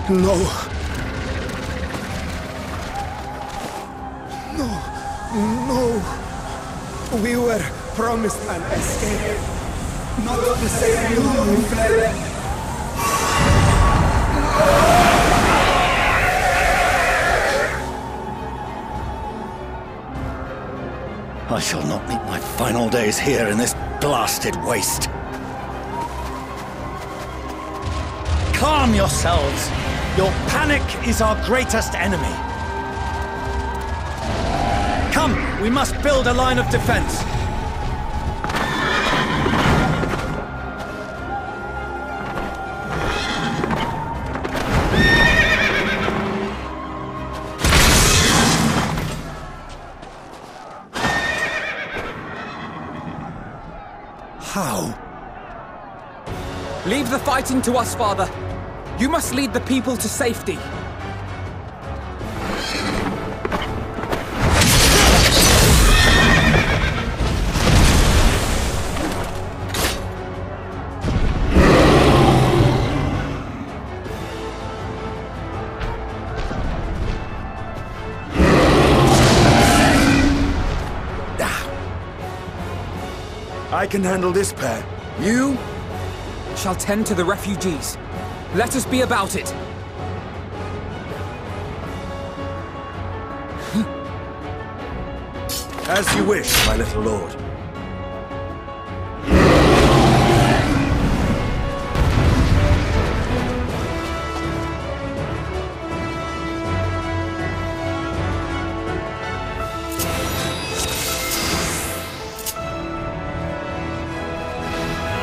No. No. No. We were promised an escape. Not the same you fled. I shall not meet my final days here in this blasted waste. Calm yourselves! Your panic is our greatest enemy. Come, we must build a line of defense. How? Leave the fighting to us, Father. You must lead the people to safety. I can handle this pair. You? Shall tend to the refugees. Let us be about it. As you wish, my little lord.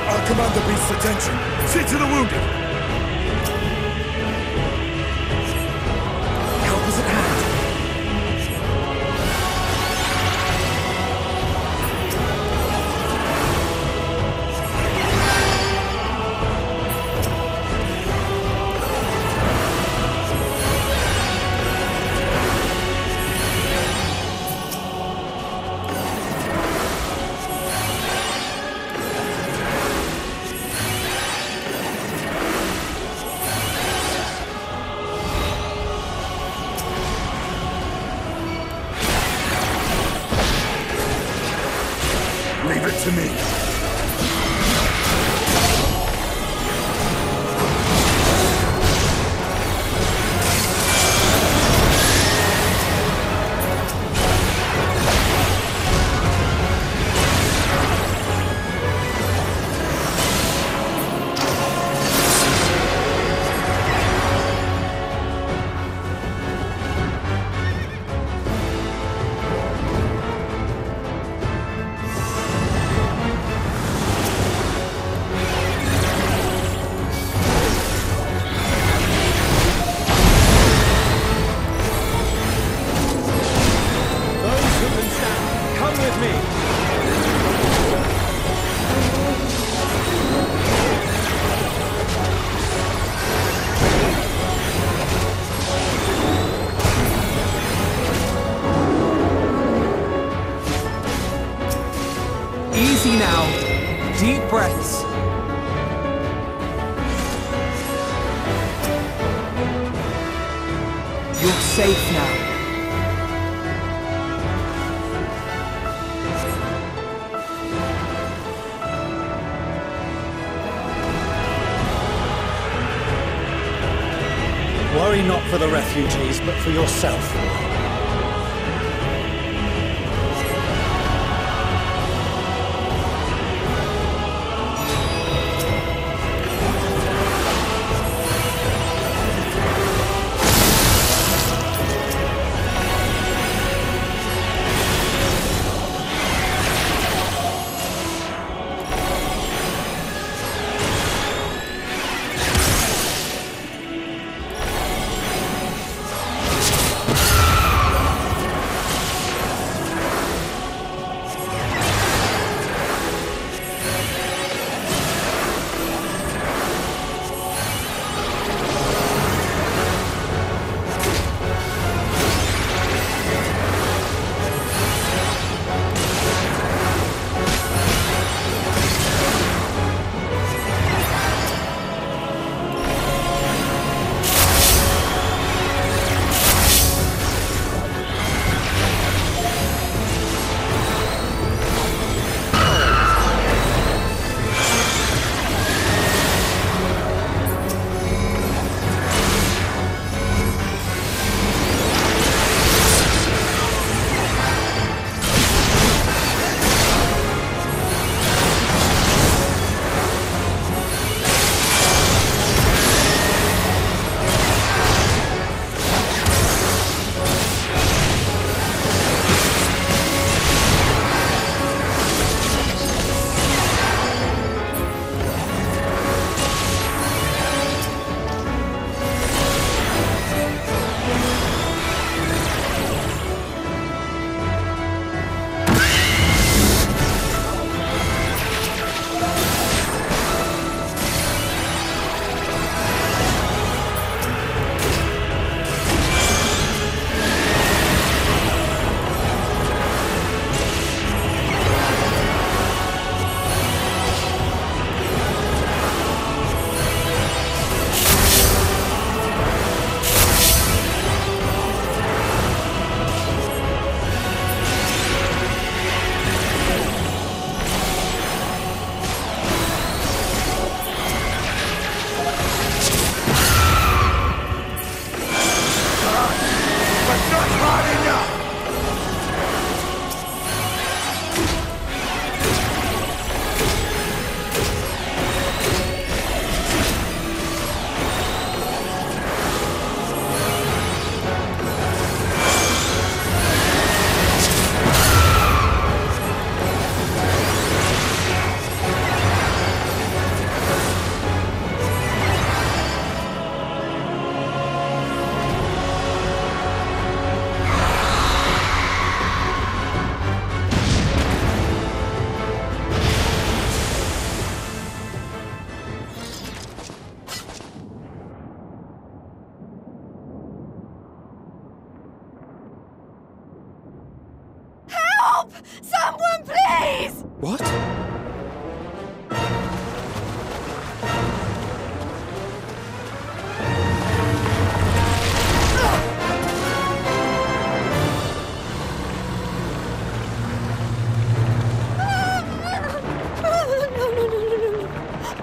I'll command the beast's attention. See to the wounded. Help is at hand. Leave it to me. Easy now. Deep breaths. You're safe now. Worry not for the refugees, but for yourself. Help! Someone, please! What? No.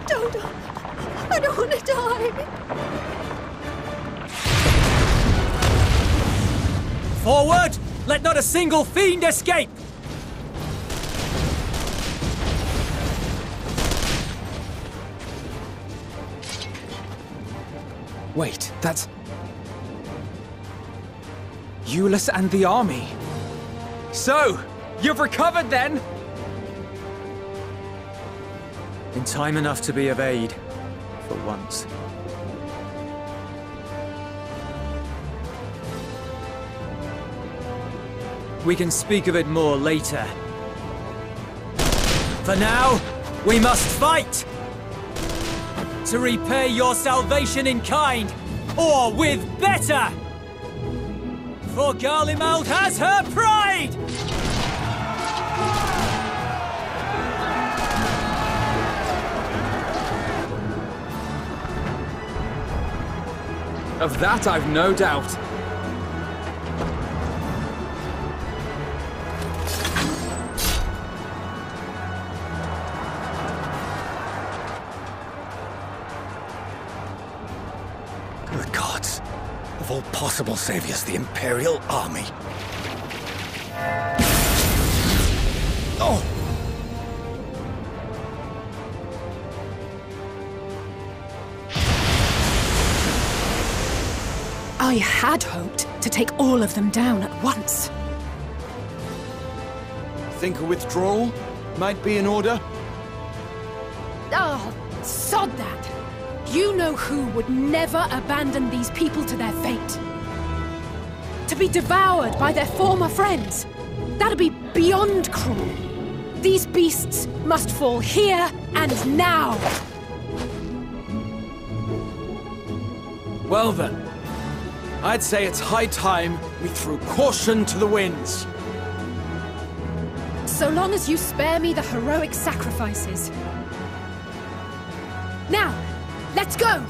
Don't. I don't want to die. Forward! Let not a single fiend escape! Wait, that's... Euless and the army. So, you've recovered then? In time enough to be of aid, for once. We can speak of it more later. For now, we must fight! To repay your salvation in kind, or with better! For Garlemald has her pride! Of that I've no doubt. Good gods. Of all possible saviors, the Imperial Army. Oh! I had hoped to take all of them down at once. Think a withdrawal might be in order? Oh, sod that. You know who would never abandon these people to their fate. To be devoured by their former friends. That'd be beyond cruel. These beasts must fall here and now. Well then, I'd say it's high time we threw caution to the winds. So long as you spare me the heroic sacrifices. Now, let's go!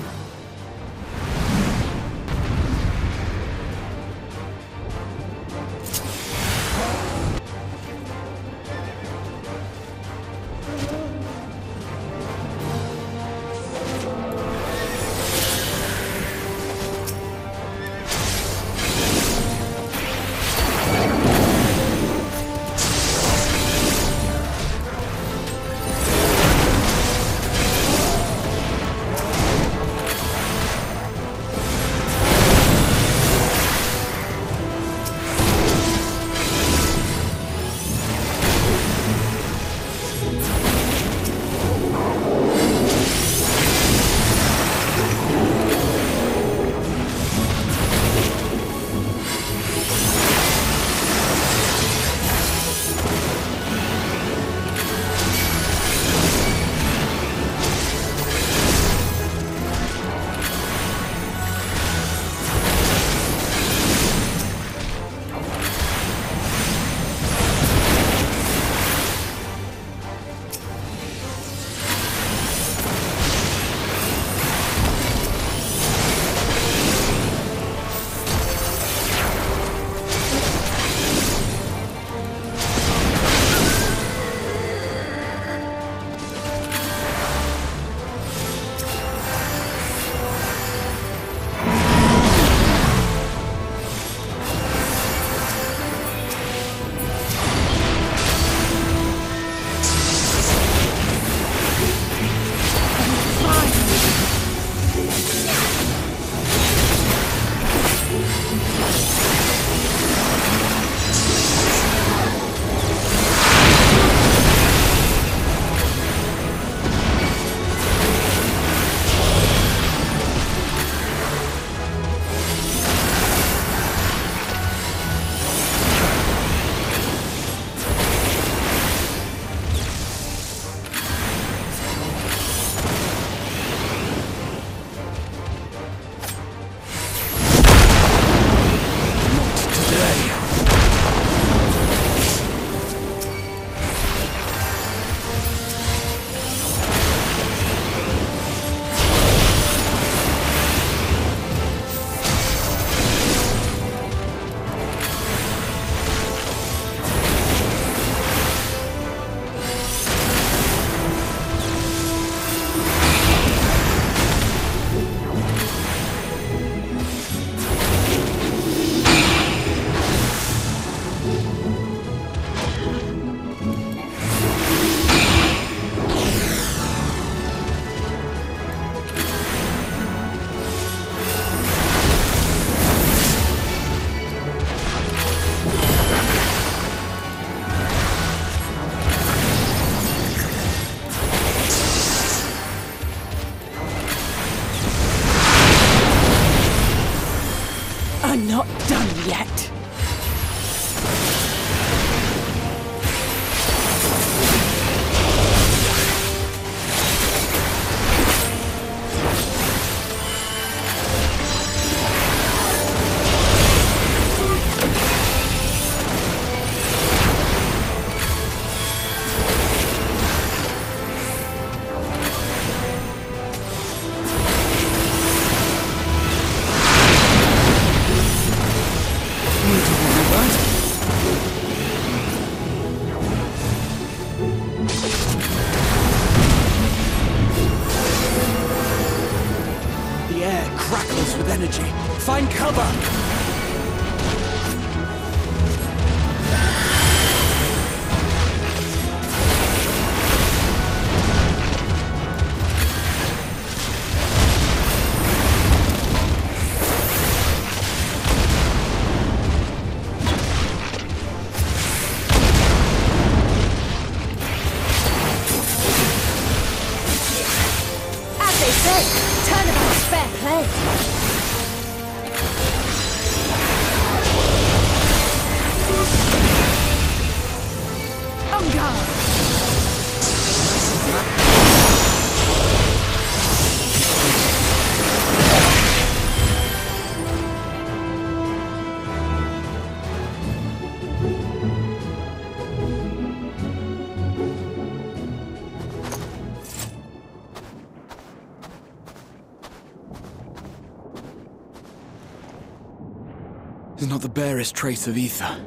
There's not the barest trace of ether.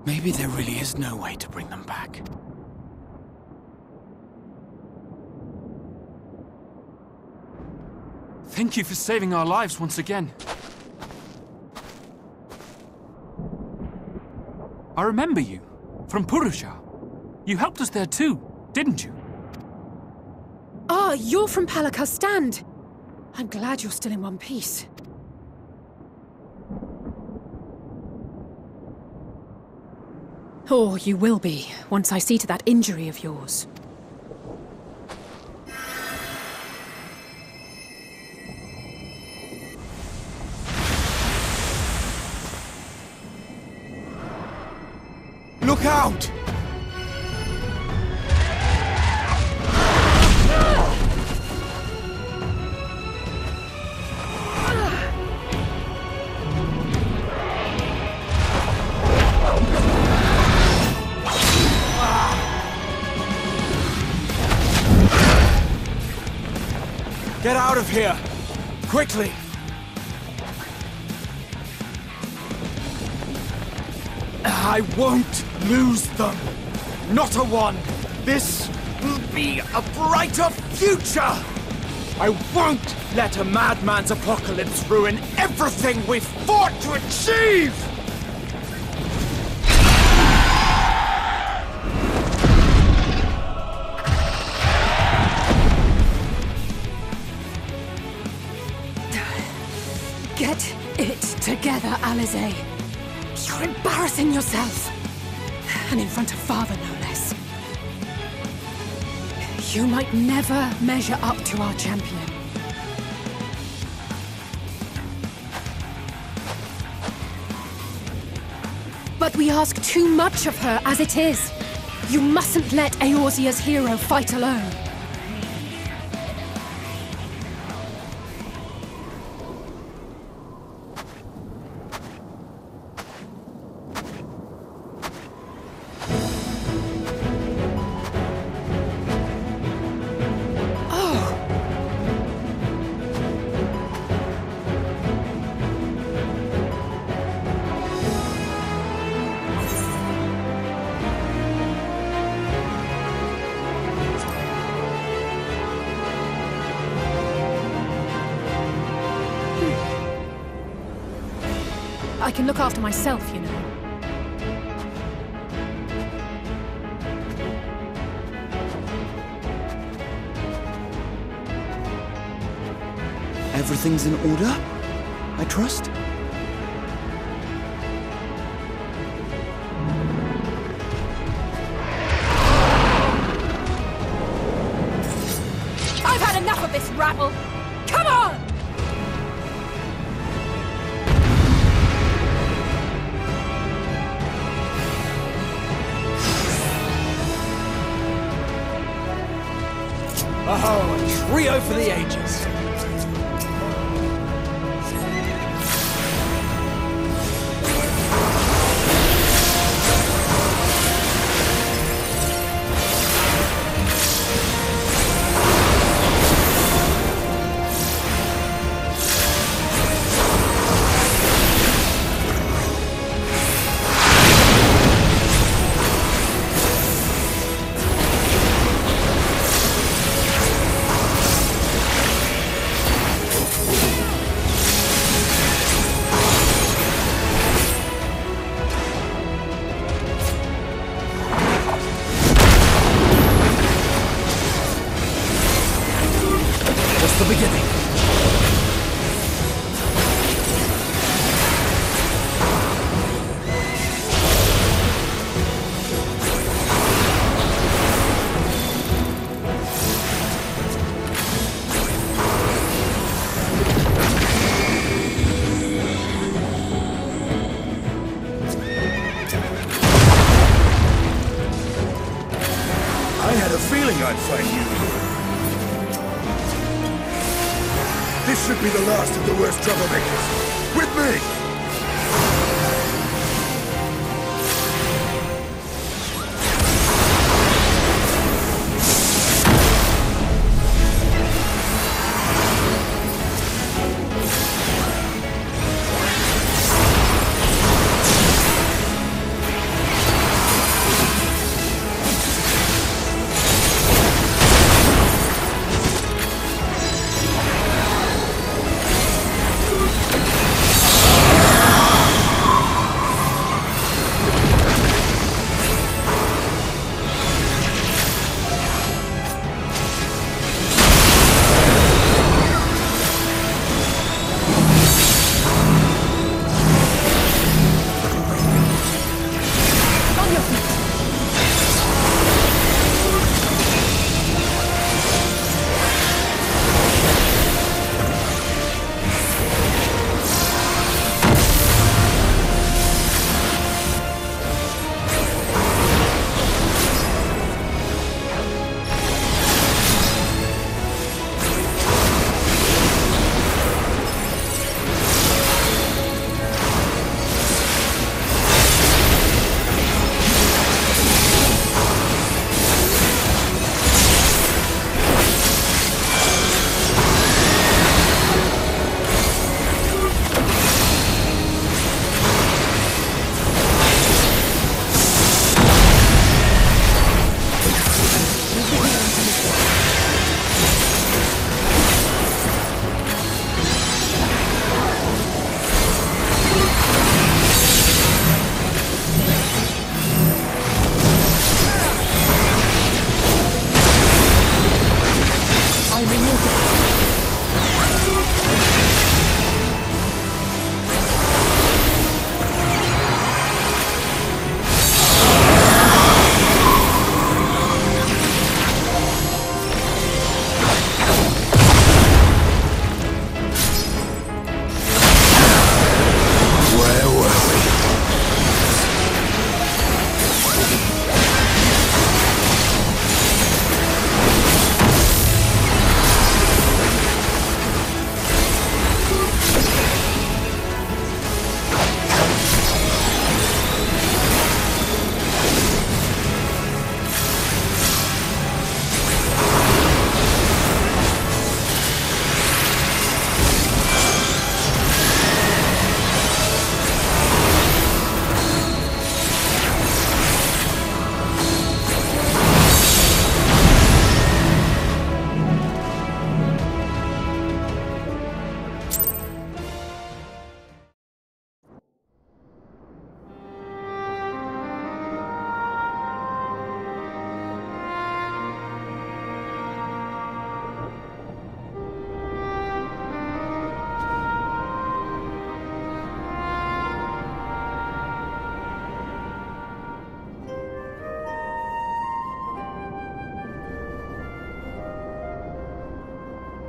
Maybe there really is no way to bring them back. Thank you for saving our lives once again. I remember you, from Purusha. You helped us there too, didn't you? Ah, you're from Palaka's stand. I'm glad you're still in one piece. Or you will be, once I see to that injury of yours. Look out! Get out of here! Quickly! I won't lose them. Not a one. This will be a brighter future. I won't let a madman's apocalypse ruin everything we've fought to achieve! Get it together, Alize. You're embarrassing yourself. And in front of Father, no less. You might never measure up to our champion. But we ask too much of her as it is. You mustn't let Eorzea's hero fight alone. I can look after myself, you know. Everything's in order, I trust? I've had enough of this rabble! Come on! Oh, a trio for the ages. The beginning. I had a feeling I'd find you here. This should be the last of the worst troublemakers. With me!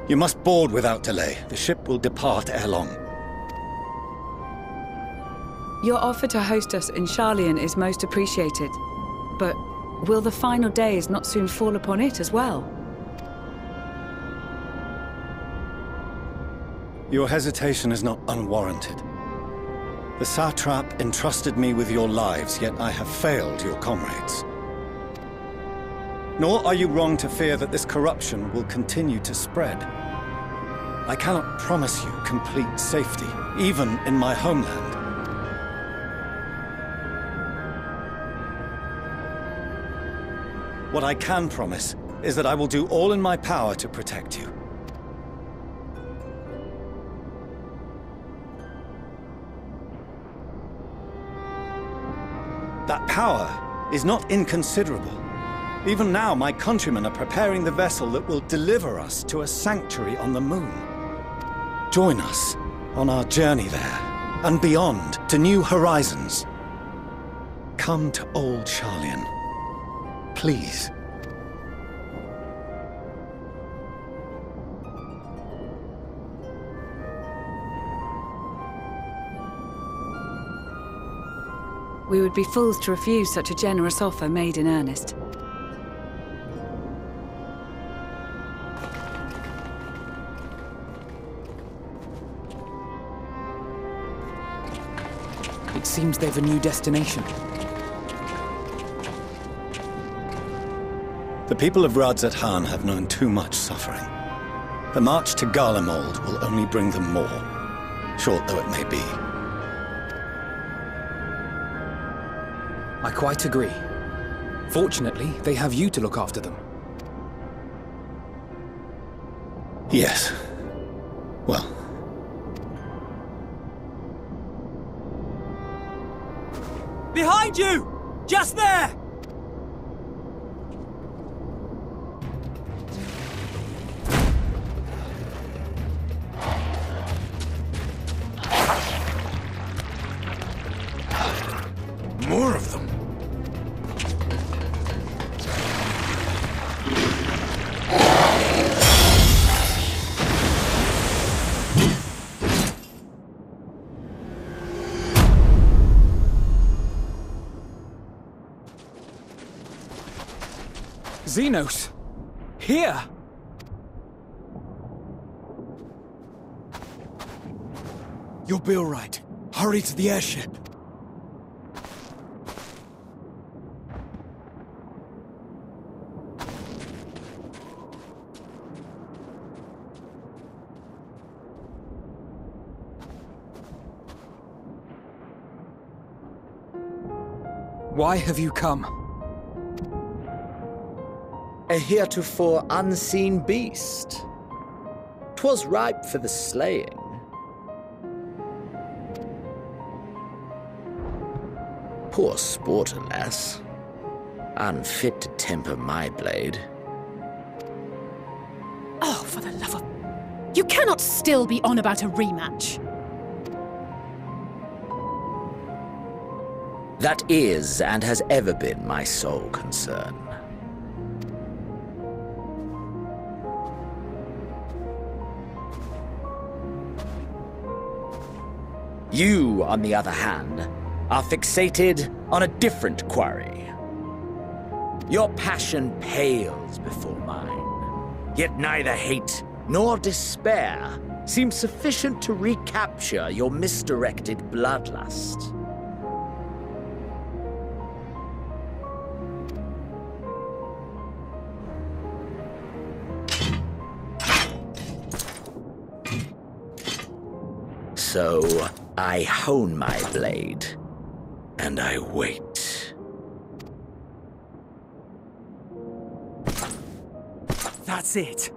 You must board without delay. The ship will depart ere long. Your offer to host us in Sharlayan is most appreciated. But will the final days not soon fall upon it as well? Your hesitation is not unwarranted. The satrap entrusted me with your lives, yet I have failed your comrades. Nor are you wrong to fear that this corruption will continue to spread. I cannot promise you complete safety, even in my homeland. What I can promise is that I will do all in my power to protect you. That power is not inconsiderable. Even now, my countrymen are preparing the vessel that will deliver us to a sanctuary on the moon. Join us on our journey there, and beyond, to new horizons. Come to old Sharlayan. Please. We would be fools to refuse such a generous offer made in earnest. It seems they've a new destination. The people of Radzat-Han have known too much suffering. The march to Garlemald will only bring them more, short though it may be. I quite agree. Fortunately, they have you to look after them. Yes. Well. Behind you! Just there! More of them. Xenos! Here! You'll be all right. Hurry to the airship. Why have you come? A heretofore unseen beast. 'Twas ripe for the slaying. Poor sport, alas. Unfit to temper my blade. Oh, for the love of... You cannot still be on about a rematch. That is and has ever been my sole concern. You, on the other hand, are fixated on a different quarry. Your passion pales before mine, yet neither hate nor despair seem sufficient to recapture your misdirected bloodlust. So, I hone my blade, and I wait. That's it.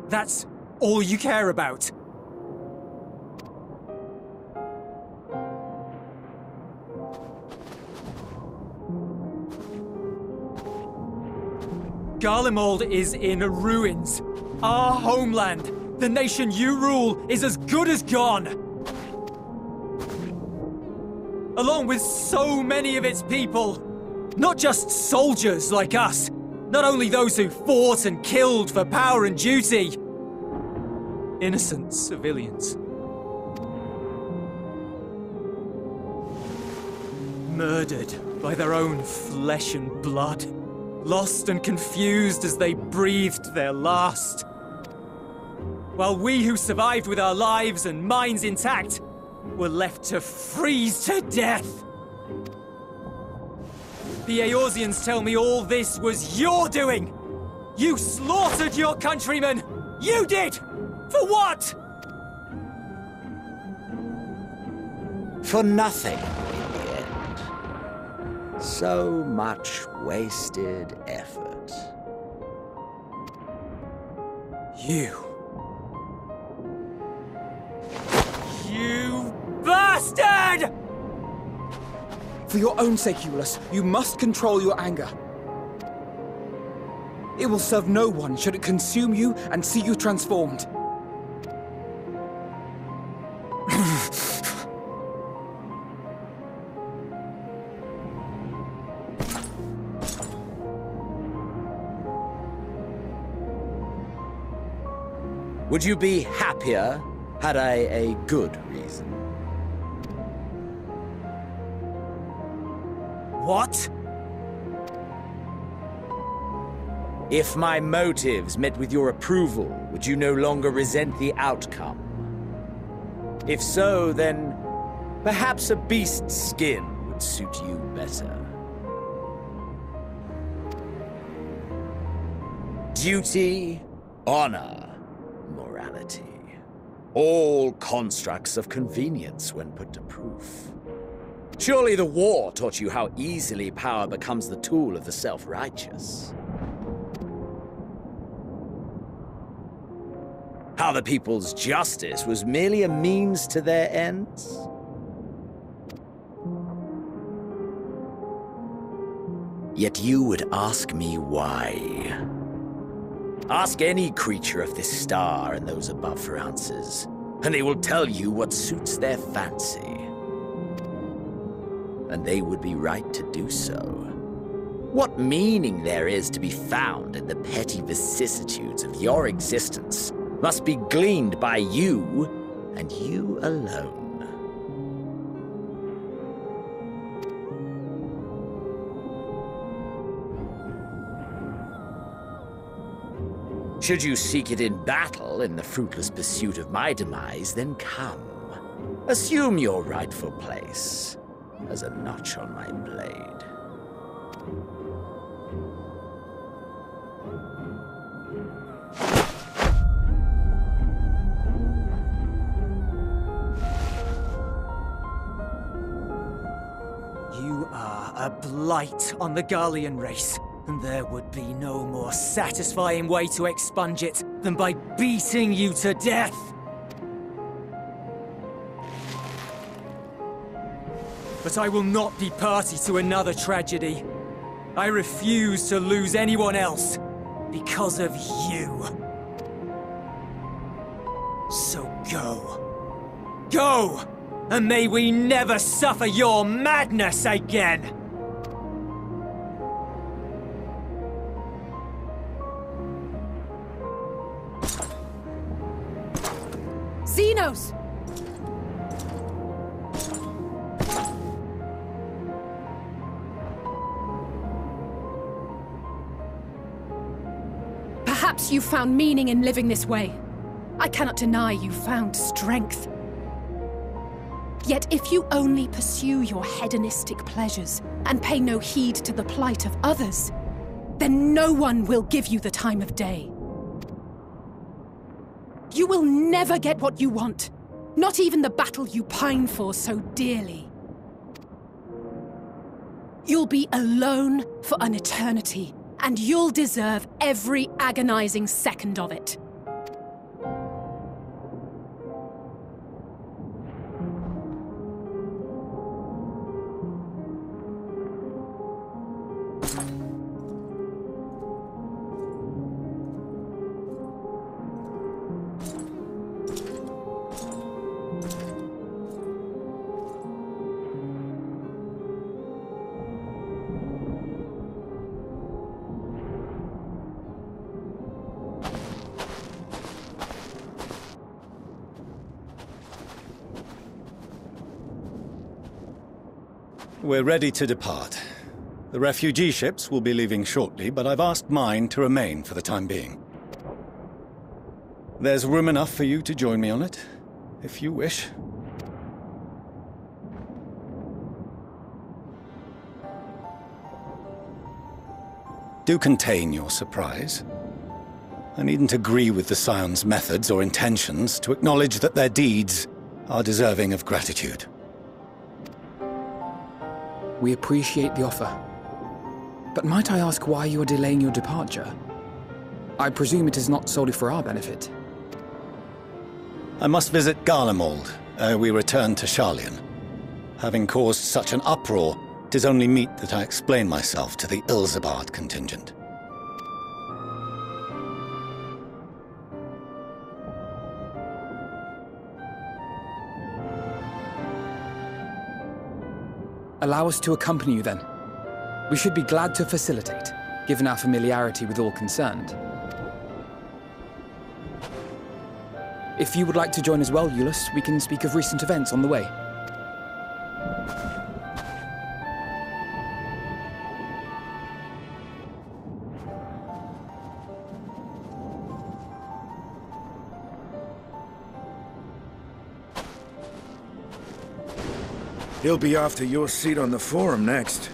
That's all you care about. Garlemald is in ruins. Our homeland, the nation you rule, is as good as gone. Along with so many of its people. Not just soldiers like us. Not only those who fought and killed for power and duty. innocent civilians. Murdered by their own flesh and blood. Lost and confused as they breathed their last. While we who survived with our lives and minds intact were left to freeze to death. The Eorzeans tell me all this was your doing! You slaughtered your countrymen! You did! For what? For nothing, in the end. So much wasted effort. You bastard! For your own sake, Eulus, you must control your anger. It will serve no one should it consume you and see you transformed. Would you be happier had I a good reason? What? If my motives met with your approval, would you no longer resent the outcome? If so, then perhaps a beast's skin would suit you better. Duty, honor, morality. All constructs of convenience when put to proof. Surely the war taught you how easily power becomes the tool of the self-righteous. How the people's justice was merely a means to their ends? Yet you would ask me why. Ask any creature of this star and those above for answers, and they will tell you what suits their fancy. And they would be right to do so. What meaning there is to be found in the petty vicissitudes of your existence must be gleaned by you, and you alone. Should you seek it in battle in the fruitless pursuit of my demise, then come. Assume your rightful place as a notch on my blade. You are a blight on the Garlean race, and there would be no more satisfying way to expunge it than by beating you to death. But I will not be party to another tragedy. I refuse to lose anyone else because of you. So go. Go! And may we never suffer your madness again! Xenos! Perhaps you found meaning in living this way. I cannot deny you found strength. Yet if you only pursue your hedonistic pleasures and pay no heed to the plight of others, then no one will give you the time of day. You will never get what you want, not even the battle you pine for so dearly. You'll be alone for an eternity, and you'll deserve every agonizing second of it. We're ready to depart. The refugee ships will be leaving shortly, but I've asked mine to remain for the time being. There's room enough for you to join me on it, if you wish. Do contain your surprise. I needn't agree with the Scion's methods or intentions to acknowledge that their deeds are deserving of gratitude. We appreciate the offer. But might I ask why you are delaying your departure? I presume it is not solely for our benefit. I must visit Garlemald ere we return to Sharlayan. Having caused such an uproar, 'tis only meet that I explain myself to the Ilsabard contingent. Allow us to accompany you then. We should be glad to facilitate, given our familiarity with all concerned. If you would like to join as well, Eulus, we can speak of recent events on the way. He'll be after your seat on the Forum next.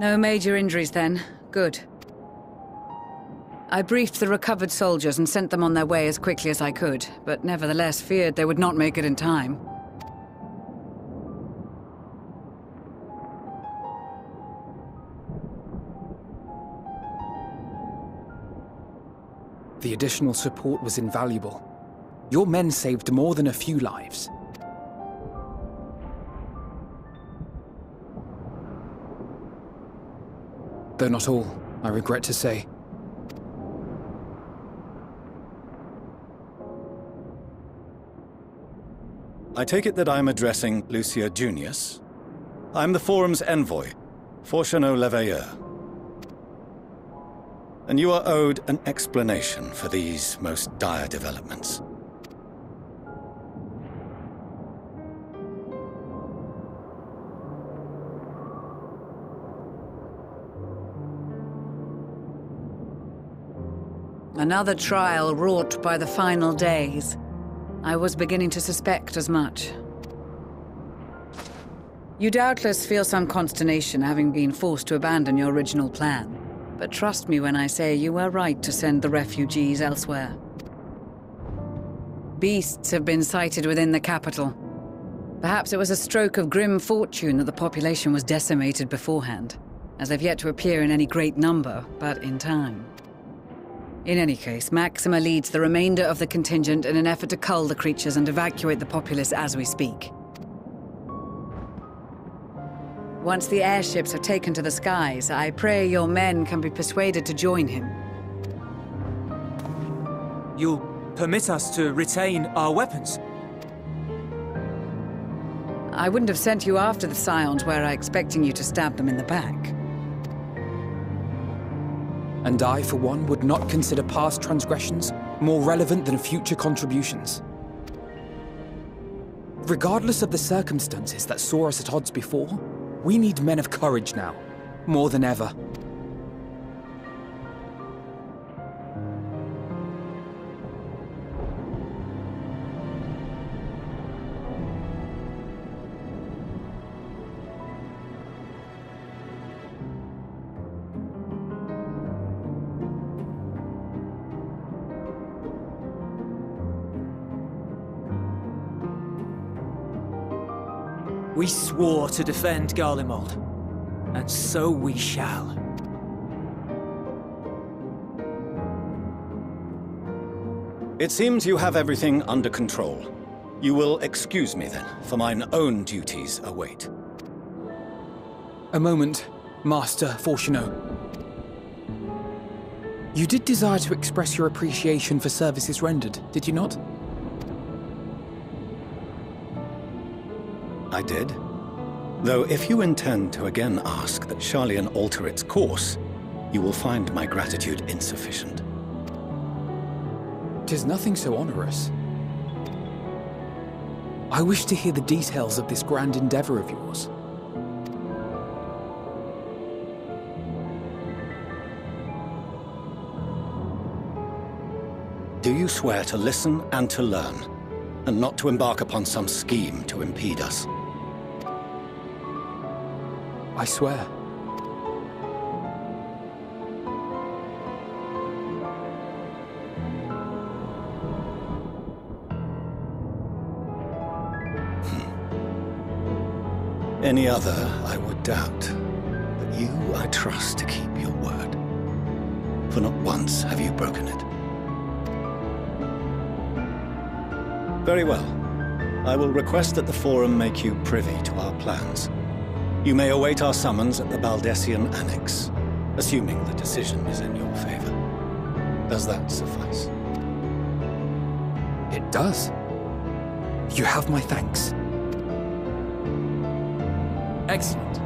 No major injuries then. Good. I briefed the recovered soldiers and sent them on their way as quickly as I could, but nevertheless feared they would not make it in time. The additional support was invaluable. Your men saved more than a few lives. Though not all, I regret to say. I take it that I'm addressing Lucia Junius. I'm the Forum's envoy, Forchano Leveilleur. And you are owed an explanation for these most dire developments. Another trial wrought by the final days. I was beginning to suspect as much. You doubtless feel some consternation having been forced to abandon your original plan. But trust me when I say you were right to send the refugees elsewhere. Beasts have been sighted within the capital. Perhaps it was a stroke of grim fortune that the population was decimated beforehand, as they've yet to appear in any great number, but in time. In any case, Maxima leads the remainder of the contingent in an effort to cull the creatures and evacuate the populace as we speak. Once the airships have taken to the skies, I pray your men can be persuaded to join him. You'll permit us to retain our weapons. I wouldn't have sent you after the Scions were I expecting you to stab them in the back. And I, for one, would not consider past transgressions more relevant than future contributions. Regardless of the circumstances that saw us at odds before, we need men of courage now, more than ever. We swore to defend Garlemald, and so we shall. It seems you have everything under control. You will excuse me then, for mine own duties await. A moment, Master Fortuneau. You did desire to express your appreciation for services rendered, did you not? I did. Though if you intend to again ask that Sharlayan alter its course, you will find my gratitude insufficient. 'Tis nothing so onerous. I wish to hear the details of this grand endeavor of yours. Do you swear to listen and to learn, and not to embark upon some scheme to impede us? I swear. Any other, I would doubt. But you, I trust to keep your word. For not once have you broken it. Very well. I will request that the Forum make you privy to our plans. You may await our summons at the Baldessian Annex, assuming the decision is in your favor. Does that suffice? It does. You have my thanks. Excellent.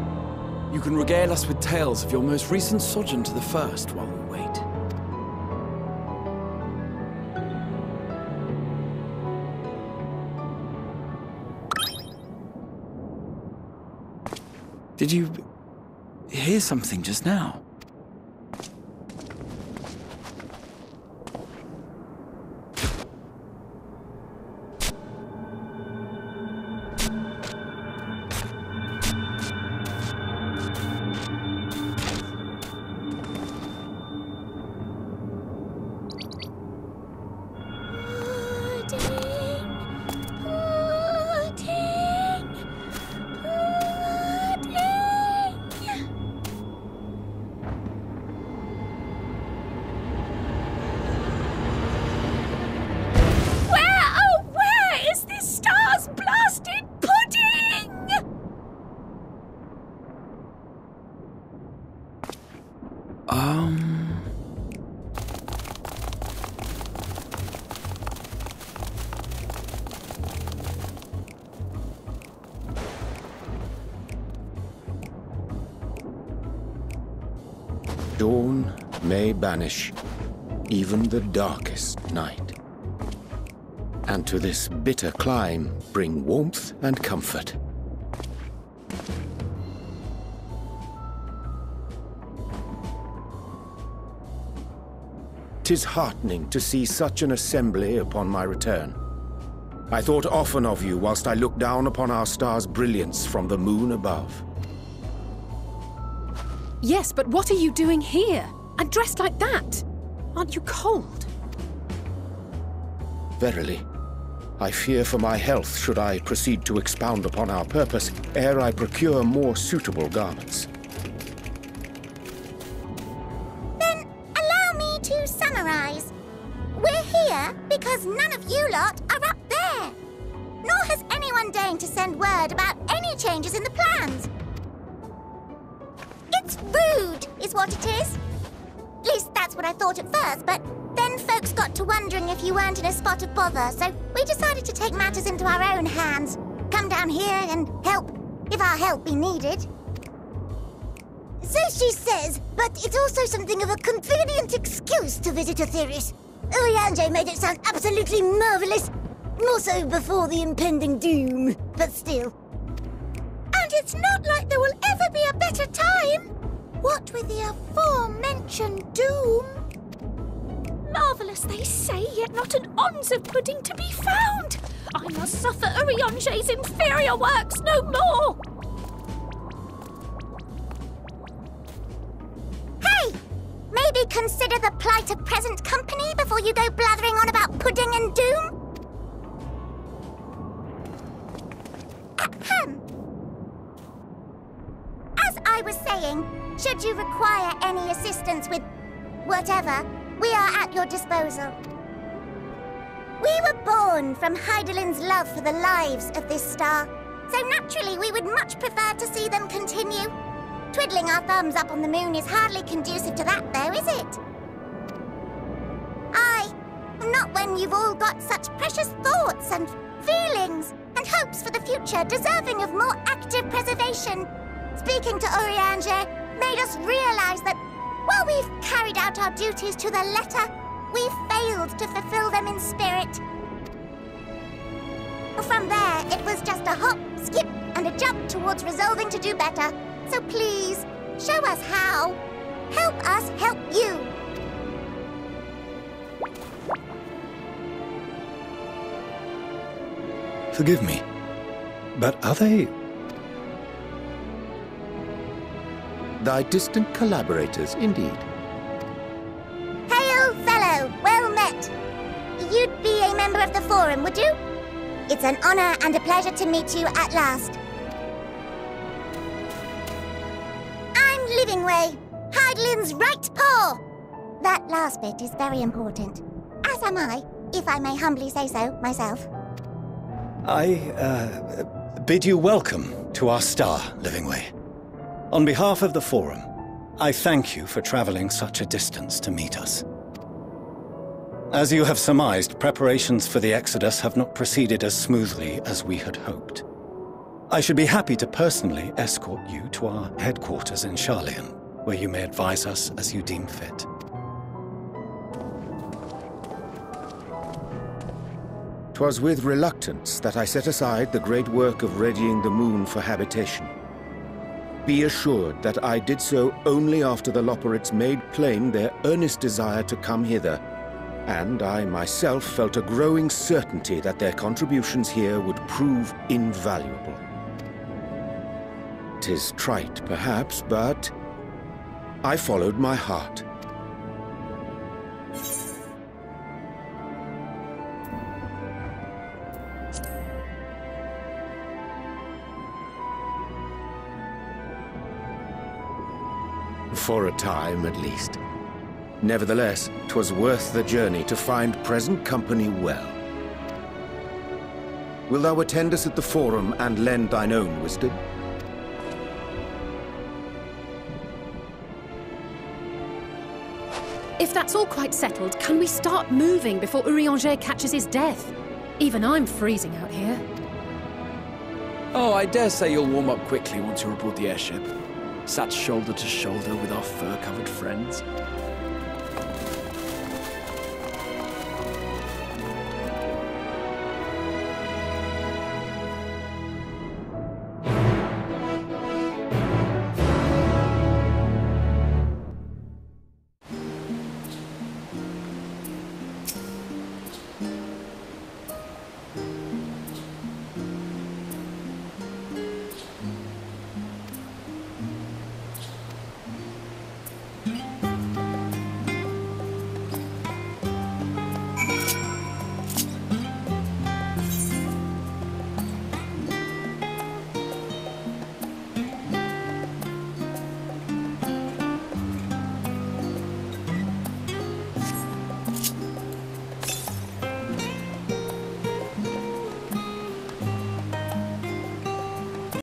You can regale us with tales of your most recent sojourn to the First while we wait. Did you hear something just now? Dawn may banish even the darkest night, and to this bitter clime bring warmth and comfort. 'Tis heartening to see such an assembly upon my return. I thought often of you whilst I looked down upon our star's brilliance from the moon above. Yes, but what are you doing here? And dressed like that? Aren't you cold? Verily, I fear for my health should I proceed to expound upon our purpose ere I procure more suitable garments. Then allow me to summarize. We're here because none of you lot are up there. Nor has anyone deigned to send word about any changes in the plans. It's rude, is what it is. At least that's what I thought at first, but then Soon folks got to wondering if you weren't in a spot of bother, so we decided to take matters into our own hands. Come down here and help, if our help be needed. So she says, but it's also something of a convenient excuse to visit Aetherius. Urianger made it sound absolutely marvelous. More so before the impending doom, but still. And it's not like there will ever be a better time. What with the aforementioned doom? Marvellous, they say, yet not an ounce of pudding to be found. I must suffer Urianger's inferior works no more. Hey! Maybe consider the plight of present company before you go blathering on about pudding and doom? Ahem. As I was saying, should you require any assistance with whatever, we are at your disposal. We were born from Hydaelyn's love for the lives of this star, so naturally we would much prefer to see them continue. Twiddling our thumbs up on the moon is hardly conducive to that, though, is it? Aye, not when you've all got such precious thoughts and feelings and hopes for the future deserving of more active preservation. Speaking to Urianger made us realize that while we've carried out our duties to the letter, we've failed to fulfill them in spirit. From there, it was just a hop, skip, and a jump towards resolving to do better. So please, show us how. Help us help you. Forgive me, but are they... Thy distant collaborators, indeed. Hail, fellow! Well met! You'd be a member of the Forum, would you? It's an honor and a pleasure to meet you at last. I'm Livingway, Hydaelyn's right paw! That last bit is very important. As am I, if I may humbly say so myself. I bid you welcome to our star, Livingway. On behalf of the Forum, I thank you for traveling such a distance to meet us. As you have surmised, preparations for the Exodus have not proceeded as smoothly as we had hoped. I should be happy to personally escort you to our headquarters in Sharlayan, where you may advise us as you deem fit. 'Twas with reluctance that I set aside the great work of readying the moon for habitation. Be assured that I did so only after the Loperites made plain their earnest desire to come hither, and I myself felt a growing certainty that their contributions here would prove invaluable. 'Tis trite, perhaps, but I followed my heart. For a time, at least. Nevertheless, 'twas worth the journey to find present company well. Wilt thou attend us at the Forum and lend thine own wisdom? If that's all quite settled, can we start moving before Urianger catches his death? Even I'm freezing out here. Oh, I dare say you'll warm up quickly once you're aboard the airship. Sat shoulder to shoulder with our fur-covered friends.